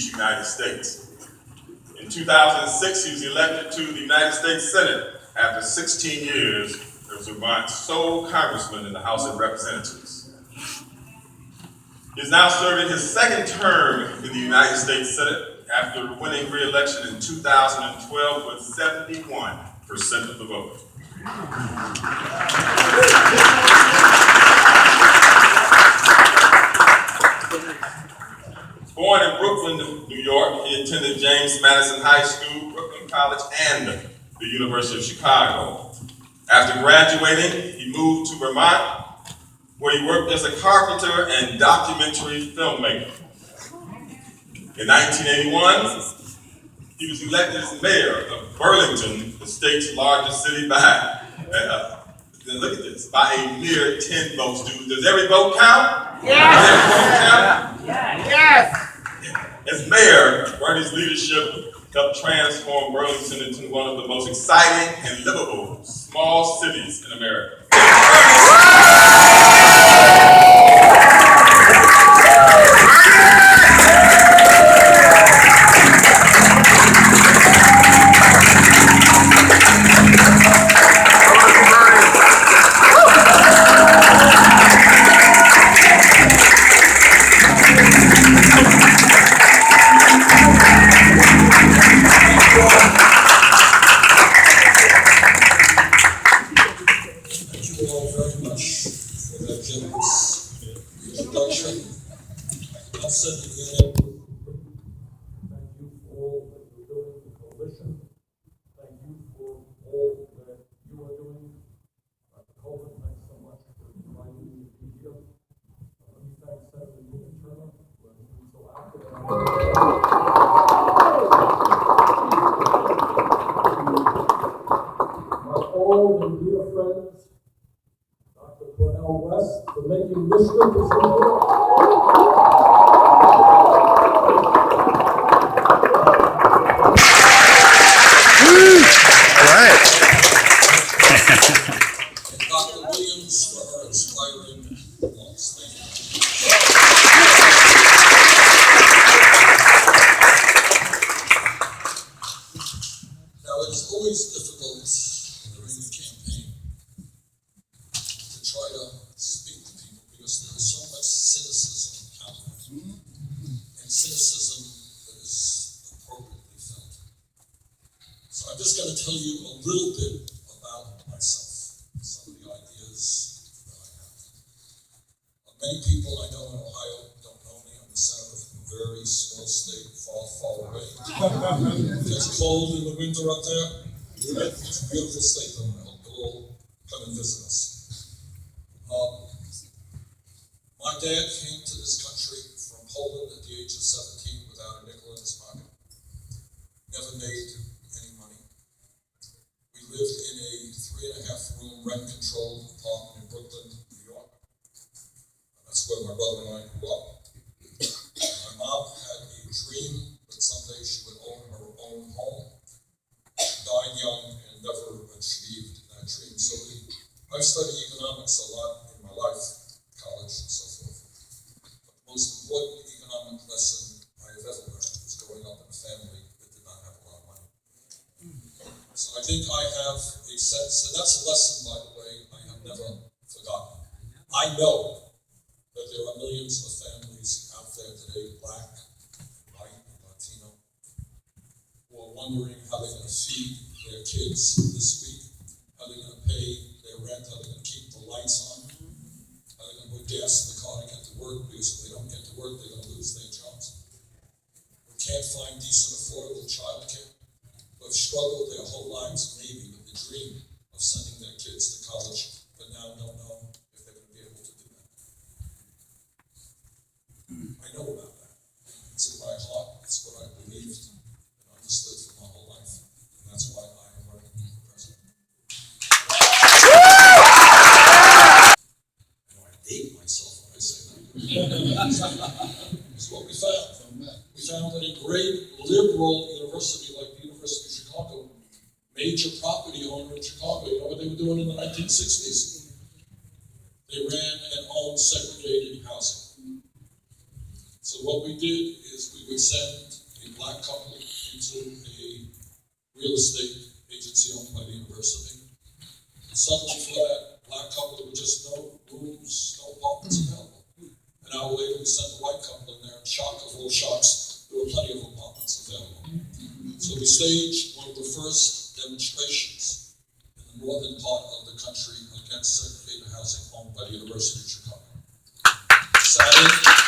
these United States. In 2006, he was elected to the United States Senate after 16 years as Vermont's sole congressman in the House of Representatives. He is now serving his second term in the United States Senate after winning re-election in 2012 with 71% of the vote. Born in Brooklyn, New York, he attended James Madison High School, Brooklyn College, and the University of Chicago. After graduating, he moved to Vermont, where he worked as a carpenter and documentary filmmaker. In 1981, he was elected as mayor of Burlington, the state's largest city, by, look at this, by a mere 10 votes. Does every vote count? Yes. Does every vote count? Yes. As mayor, Bernie's leadership helped transform Burlington into one of the most exciting and livable small cities in America. Up there, it's a beautiful state, though. I hope you'll all come and visit us. My dad came to this country from Poland at the age of 17 without a nickel in his pocket. Never made any money. We lived in a 3.5-room rent-controlled apartment in Brooklyn, New York. That's where my brother and I grew up. My mom had a dream that someday she would own her own home. Died young and never achieved that dream. So I've studied economics a lot in my life, college and so forth. But the most important economic lesson I have ever learned was growing up in a family that did not have a lot of money. So I think I have a sense, and that's a lesson, by the way, I have never forgotten. I know that there are millions of families out there today, black, white, and Latino, who are wondering how they're going to feed their kids this week, how they're going to pay their rent, how they're going to keep the lights on, how they're going to put gas in the car to get to work, because if they don't get to work, they're going to lose their jobs. Who can't find decent, affordable childcare, who have struggled their whole lives maybe with the dream of sending their kids to college, but now don't know if they're going to be able to do that. I know about that. It's in my heart. It's what I believed and understood for my whole life. And that's why I am running for president. I know I date myself when I say that. It's what we found. We found that a great liberal university like the University of Chicago, major property owner in Chicago, you know what they were doing in the 1960s? They ran and owned segregated housing. So So what we did is we would send a black couple into a real estate agency owned by the university. And suddenly for that black couple, there were just no rooms, no apartments available. An hour later, we sent the white couple in there, and shock of all shocks, there were plenty of apartments available. So we staged one of the first demonstrations in the northern part of the country against segregated housing owned by the University of Chicago. Saturday,